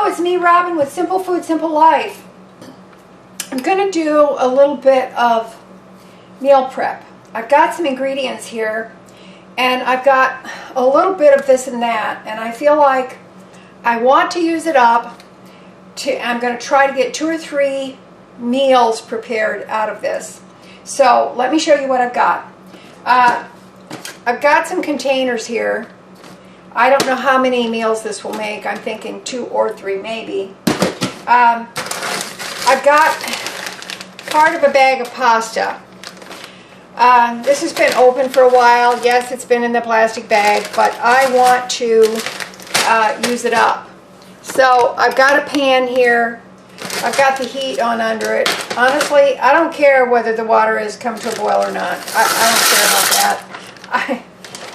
it's me, Robin, with Simple Food, Simple Life. I'm going to do a little bit of meal prep. I've got some ingredients here, and I've got a little bit of this and that, and I feel like I want to use it up. I'm going to try to get 2 or 3 meals prepared out of this. So let me show you what I've got. I've got some containers here. I don't know how many meals this will make. I'm thinking 2 or 3 maybe. I've got part of a bag of pasta. This has been open for a while. Yes, it's been in the plastic bag, but I want to use it up. So I've got a pan here. I've got the heat on under it. Honestly, I don't care whether the water has come to a boil or not. I don't care about that.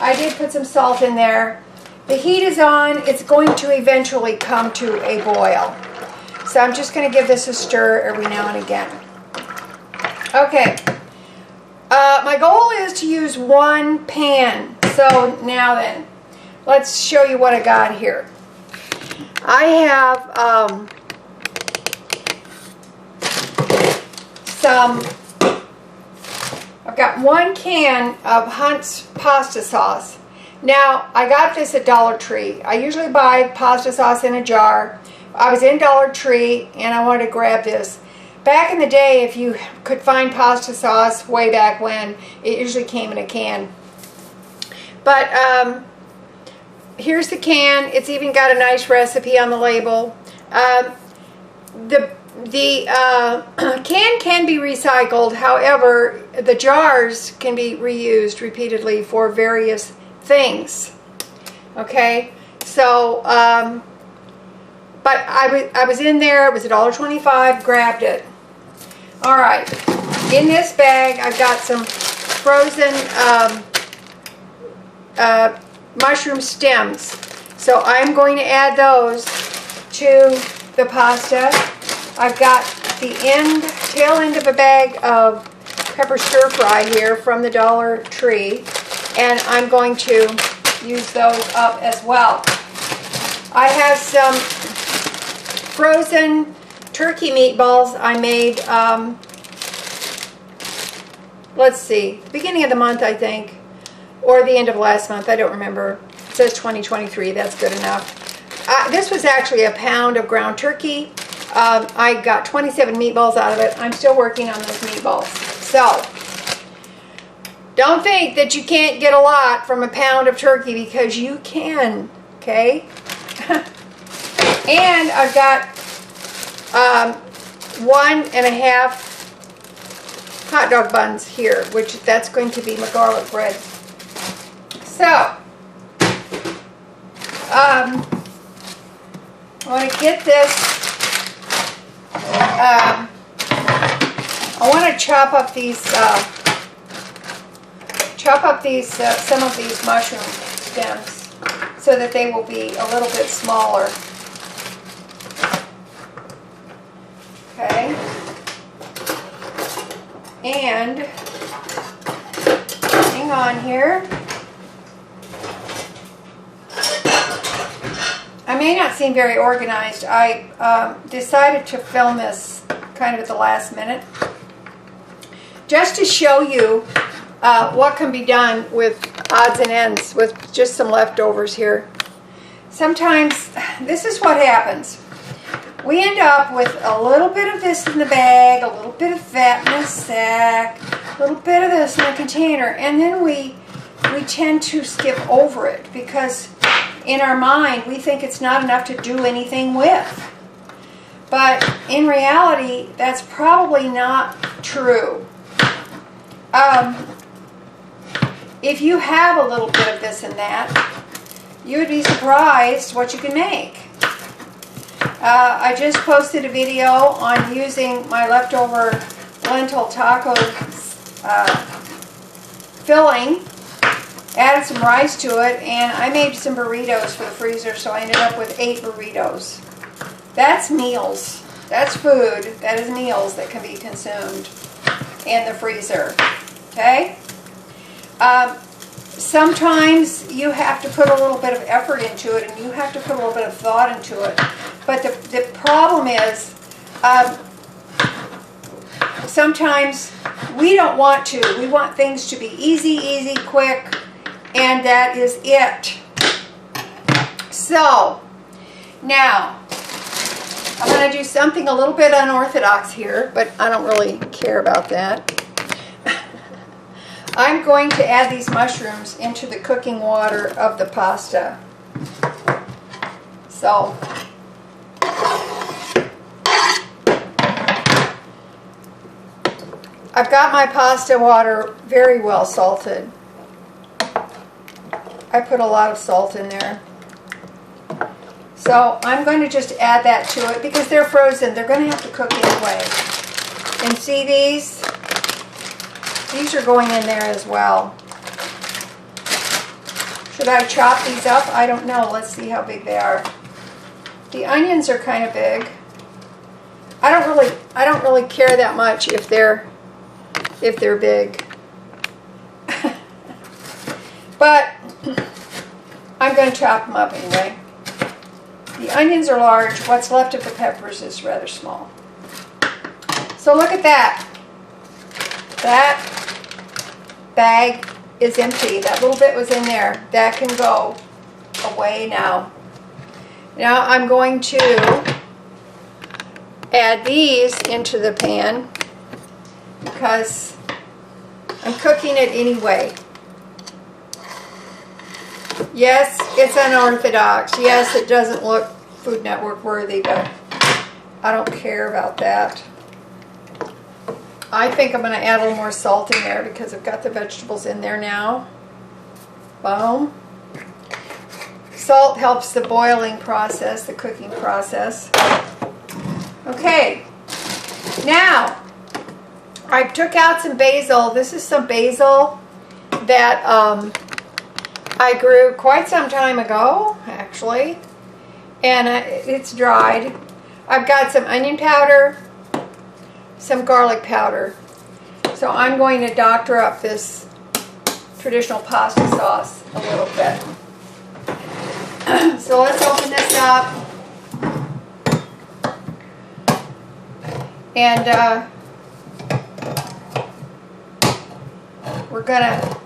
I did put some salt in there. The heat is on. It's going to eventually come to a boil. So I'm just going to give this a stir every now and again. Okay. My goal is to use 1 pan. So now then, let's show you what I got here. I have I've got 1 can of Hunt's pasta sauce. Now, I got this at Dollar Tree. I usually buy pasta sauce in a jar. I was in Dollar Tree and I wanted to grab this. Back in the day, if you could find pasta sauce way back when, it usually came in a can. But here's the can. It's even got a nice recipe on the label. The can can be recycled. However, the jars can be reused repeatedly for various things. Okay, so but I was in there. It was $1.25. Grabbed it. All right, in this bag I've got some frozen mushroom stems. So I'm going to add those to the pasta. I've got the tail end of a bag of pepper stir fry here from the Dollar Tree, and I'm going to use those up as well. I have some frozen turkey meatballs I made, let's see, beginning of the month I think, or the end of last month, I don't remember. It says 2023, that's good enough. This was actually a pound of ground turkey. I got 27 meatballs out of it. I'm still working on those meatballs. So, don't think that you can't get a lot from a pound of turkey, because you can, okay? And I've got 1.5 hot dog buns here, which that's going to be my garlic bread. So, I want to get this. I want to chop up these some of these mushroom stems so that they will be a little bit smaller. Okay, and hang on here. I may not seem very organized. I decided to film this kind of at the last minute, just to show you what can be done with odds and ends, with just some leftovers here. Sometimes this is what happens. We end up with a little bit of this in the bag, a little bit of that in the sack, a little bit of this in the container, and then we tend to skip over it because in our mind we think it's not enough to do anything with. But in reality, that's probably not true. If you have a little bit of this and that, you would be surprised what you can make. I just posted a video on using my leftover lentil taco filling, added some rice to it, and I made some burritos for the freezer, so I ended up with 8 burritos. That's meals. That's food. That is meals that can be consumed in the freezer. Okay? Sometimes you have to put a little bit of effort into it, and you have to put a little bit of thought into it. But the problem is, sometimes we don't want to. We want things to be easy, quick, and that is it. So, now, I'm going to do something a little bit unorthodox here, but I don't really care about that. I'm going to add these mushrooms into the cooking water of the pasta. So, I've got my pasta water very well salted. I put a lot of salt in there. So I'm going to just add that to it because they're frozen. They're going to have to cook anyway. And see these? These are going in there as well. Should I chop these up? I don't know. Let's see how big they are. The onions are kind of big. I don't really care that much if they're big. But I'm going to chop them up anyway. The onions are large. What's left of the peppers is rather small. So look at that. That bag is empty. That little bit was in there. That can go away now. Now I'm going to add these into the pan because I'm cooking it anyway. Yes, it's unorthodox. Yes, it doesn't look Food Network worthy, but I don't care about that. I think I'm going to add a little more salt in there because I've got the vegetables in there now. Boom. Salt helps the boiling process, the cooking process. Okay, now I took out some basil. This is some basil that I grew quite some time ago, actually, and it's dried. I've got some onion powder, some garlic powder. So I'm going to doctor up this traditional pasta sauce a little bit. So let's open this up. And we're gonna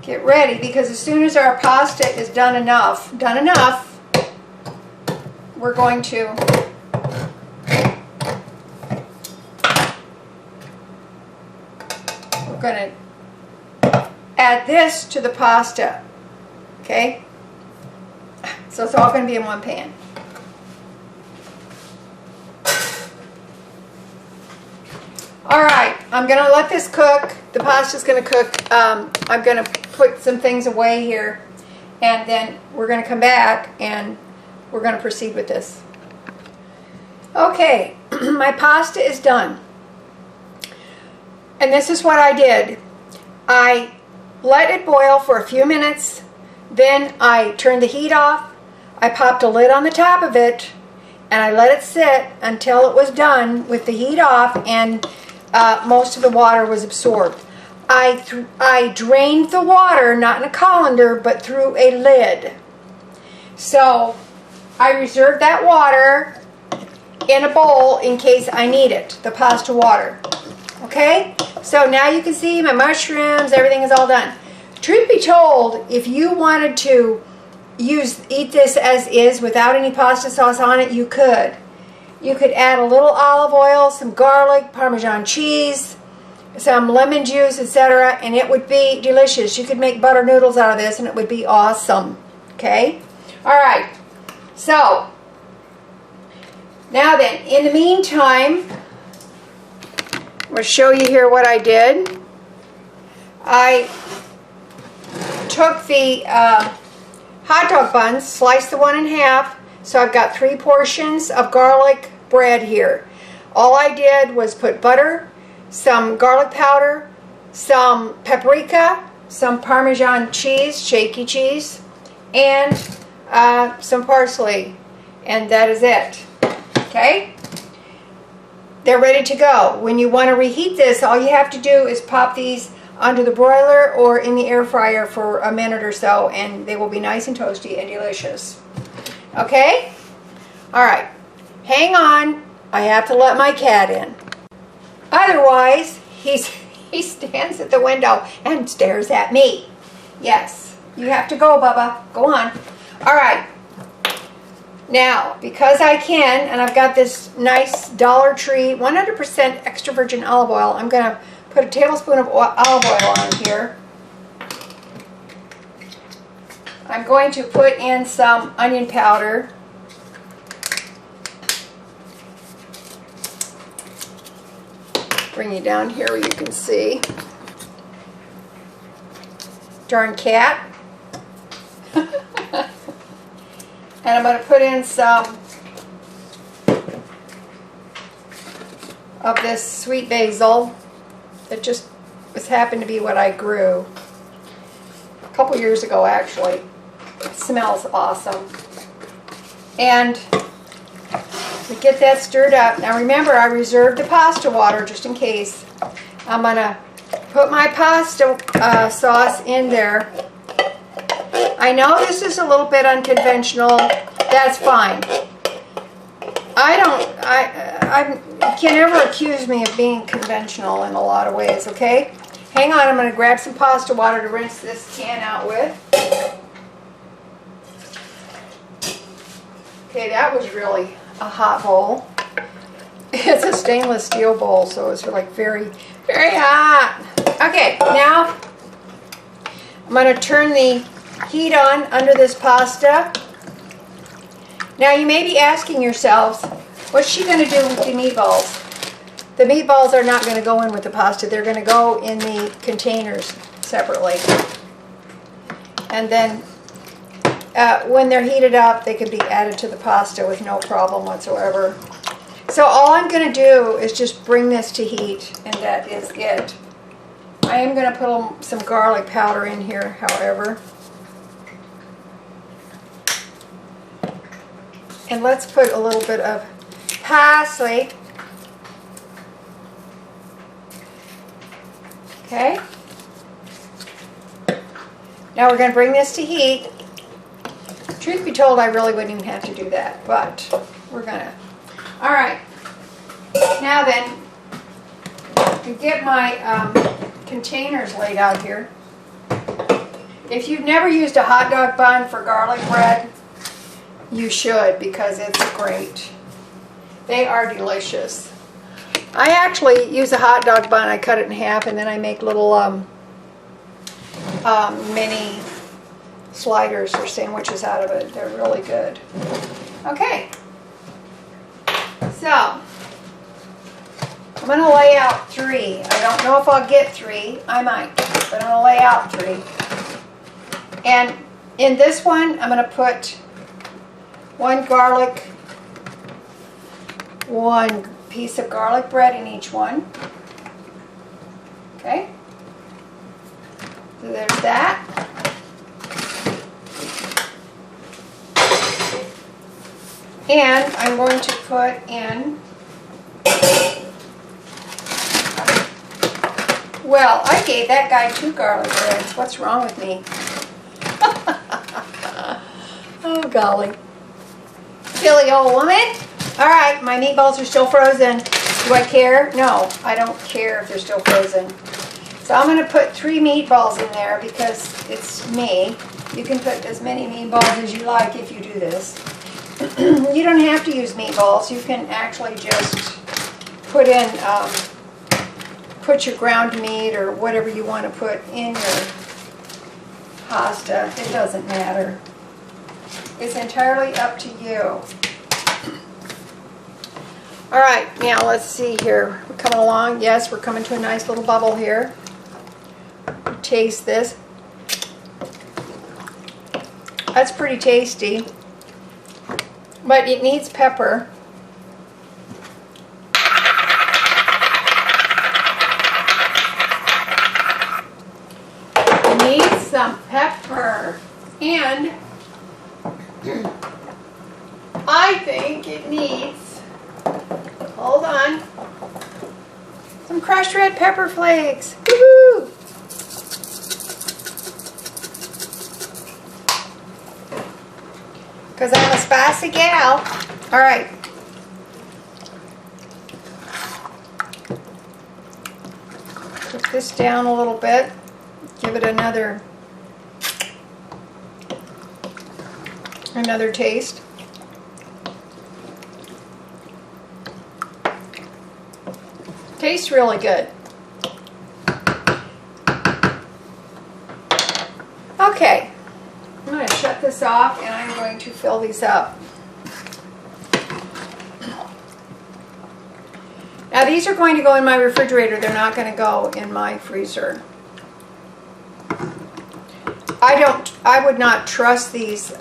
get ready because as soon as our pasta is done enough, we're going to add this to the pasta. Okay? So it's all going to be in one pan. Alright, I'm going to let this cook. The pasta's going to cook. I'm going to put some things away here, and then we're going to come back and we're going to proceed with this. Okay, my pasta is done. And this is what I did. I let it boil for a few minutes, then I turned the heat off, I popped a lid on the top of it, and I let it sit until it was done with the heat off and most of the water was absorbed. I drained the water, not in a colander, but through a lid. So I reserved that water in a bowl in case I need it, the pasta water. Okay? So now you can see my mushrooms, everything is all done. Truth be told, if you wanted to eat this as is without any pasta sauce on it, you could. You could add a little olive oil, some garlic, Parmesan cheese, some lemon juice, etc., and it would be delicious. You could make butter noodles out of this and it would be awesome. Okay? Alright. So, now then, in the meantime, I'm going to show you here what I did. I took the hot dog buns, sliced the one in half, so I've got 3 portions of garlic bread here. All I did was put butter, some garlic powder, some paprika, some Parmesan cheese, shaky cheese, and some parsley, and that is it. Okay? They're ready to go. When you want to reheat this, all you have to do is pop these onto the broiler or in the air fryer for a minute or so, and they will be nice and toasty and delicious. Okay? Alright, hang on. I have to let my cat in. Otherwise, he stands at the window and stares at me. Yes, you have to go, Bubba. Go on. Alright. Now, because I can, and I've got this nice Dollar Tree 100% extra virgin olive oil, I'm going to put a tablespoon of olive oil on here. I'm going to put in some onion powder. Bring you down here where you can see. Darn cat. And I'm going to put in some of this sweet basil that just happened to be what I grew a couple years ago, actually. It smells awesome. And we get that stirred up. Now remember, I reserved the pasta water just in case. I'm going to put my pasta sauce in there. I know this is a little bit unconventional. That's fine. You can never accuse me of being conventional in a lot of ways, okay? Hang on, I'm going to grab some pasta water to rinse this can out with. Okay, that was really a hot bowl. It's a stainless steel bowl, so it's like very, very hot. Okay, now I'm going to turn the heat on under this pasta. Now you may be asking yourselves, what's she going to do with the meatballs? The meatballs are not going to go in with the pasta. They're going to go in the containers separately. And then when they're heated up, they can be added to the pasta with no problem whatsoever. So all I'm going to do is just bring this to heat, and that is it. I am going to put some garlic powder in here, however. And let's put a little bit of parsley. Okay. Now we're going to bring this to heat. Truth be told, I really wouldn't even have to do that, but we're going to. All right. Now then, to get my containers laid out here. If you've never used a hot dog bun for garlic bread, you should, because it's great. They are delicious. I actually use a hot dog bun. I cut it in half, and then I make little mini sliders or sandwiches out of it. They're really good. Okay. So, I'm going to lay out 3. I don't know if I'll get 3. I might, but I'm going to lay out 3. And in this one, I'm going to put 1 piece of garlic bread in each one. Okay. So there's that. And I'm going to put in, well, I gave that guy 2 garlic breads. What's wrong with me? Oh, golly. Silly old woman. All right, my meatballs are still frozen. Do I care? No, I don't care if they're still frozen. So I'm going to put 3 meatballs in there because it's me. You can put as many meatballs as you like if you do this. You don't have to use meatballs. You can actually just put in, put your ground meat or whatever you want to put in your pasta. It doesn't matter. It's entirely up to you. All right, now let's see here. We're coming along. Yes, we're coming to a nice little bubble here. Taste this. That's pretty tasty, but it needs pepper. It needs some pepper, and I think it needs, hold on, some crushed red pepper flakes. Woohoo! because I'm a spicy gal. All right. Put this down a little bit. Give it another taste. Tastes really good. Okay, I'm going to shut this off and I'm going to fill these up. Now these are going to go in my refrigerator. They're not going to go in my freezer. I would not trust these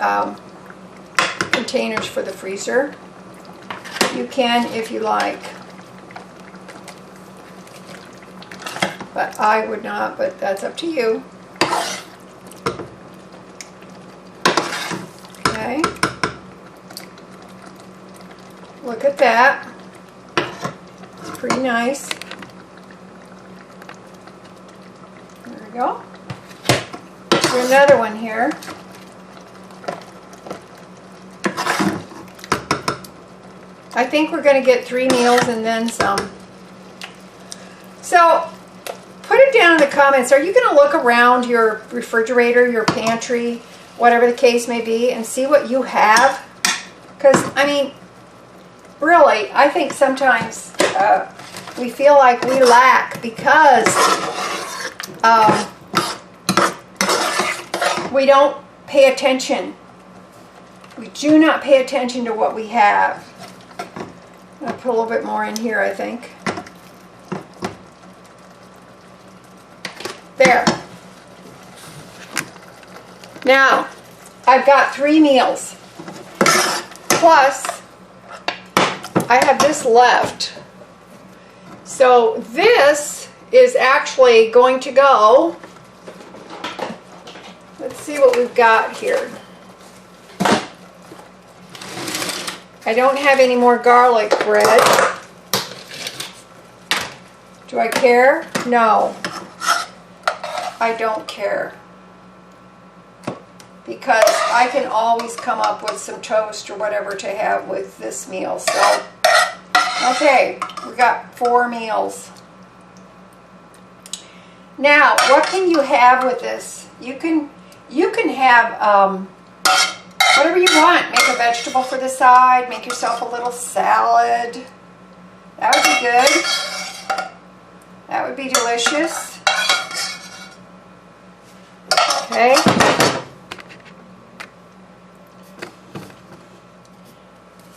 containers for the freezer. You can if you like. But I would not, but that's up to you. Okay. Look at that. It's pretty nice. There we go. Here's another one here. I think we're going to get 3 meals and then some. So, put it down in the comments. Are you going to look around your refrigerator, your pantry, whatever the case may be, and see what you have? Because, I mean, really, I think sometimes we feel like we lack because we don't pay attention. We do not pay attention to what we have. I'll put a little bit more in here, I think. There. Now, I've got 3 meals. Plus, I have this left. So this is actually going to go. Let's see what we've got here. I don't have any more garlic bread. Do I care? No. I don't care. Because I can always come up with some toast or whatever to have with this meal. So, okay, we got 4 meals. Now, what can you have with this? You can have whatever you want. Make a vegetable for the side. Make yourself a little salad. That would be good. That would be delicious. Okay.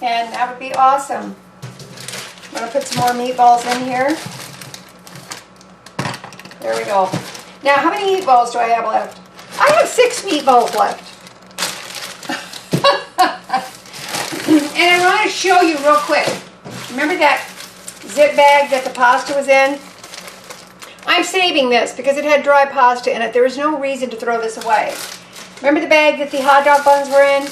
And that would be awesome. I'm going to put some more meatballs in here. There we go. Now, how many meatballs do I have left? I have 6 meatballs left. And I want to show you real quick. Remember that zip bag that the pasta was in? I'm saving this because it had dry pasta in it. There was no reason to throw this away. Remember the bag that the hot dog buns were in?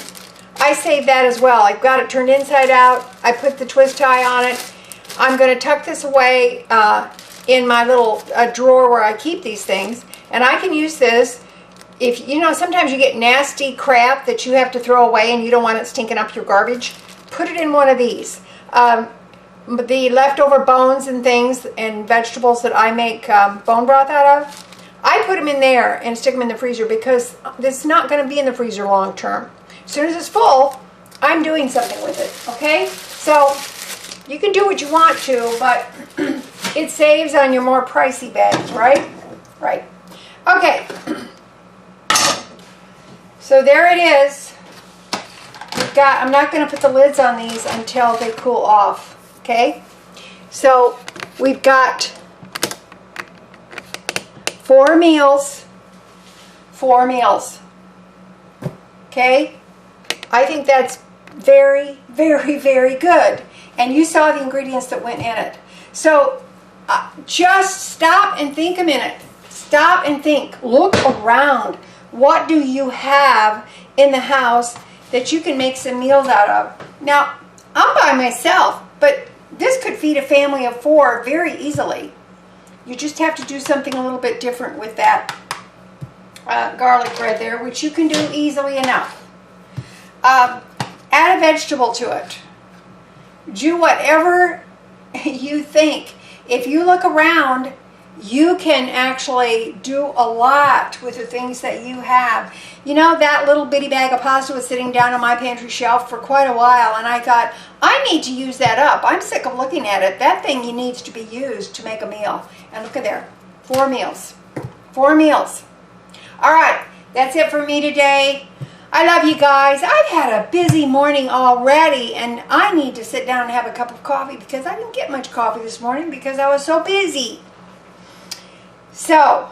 I saved that as well. I've got it turned inside out. I put the twist tie on it. I'm going to tuck this away in my little drawer where I keep these things. And I can use this if, you know, sometimes you get nasty crap that you have to throw away and you don't want it stinking up your garbage. Put it in one of these. The leftover bones and things and vegetables that I make bone broth out of, I put them in there and stick them in the freezer because it's not going to be in the freezer long term. As soon as it's full, I'm doing something with it, okay? So, you can do what you want to, but it saves on your more pricey bags, right? Right. Okay. So there it is. I'm not going to put the lids on these until they cool off, okay? So, we've got 4 meals. 4 meals. Okay? I think that's very, very, very good. And you saw the ingredients that went in it. So, just stop and think a minute. Stop and think. Look around. What do you have in the house that you can make some meals out of? Now, I'm by myself, but this could feed a family of 4 very easily. You just have to do something a little bit different with that garlic bread there, which you can do easily enough. Add a vegetable to it. Do whatever you think. If you look around, you can actually do a lot with the things that you have. You know, that little bitty bag of pasta was sitting down on my pantry shelf for quite a while, and I thought, I need to use that up. I'm sick of looking at it. That thing needs to be used to make a meal. And look at there, 4 meals. 4 meals. All right, that's it for me today. I love you guys. I've had a busy morning already, and I need to sit down and have a cup of coffee because I didn't get much coffee this morning because I was so busy. So,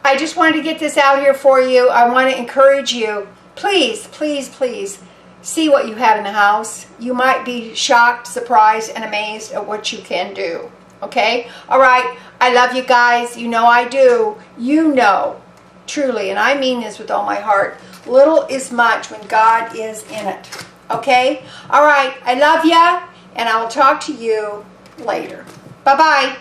I just wanted to get this out here for you. I want to encourage you. Please, please, please see what you have in the house. You might be shocked, surprised, and amazed at what you can do. Okay? All right. I love you guys. You know I do. You know. Truly, and I mean this with all my heart, little is much when God is in it. Okay? All right. I love ya, and I will talk to you later. Bye-bye.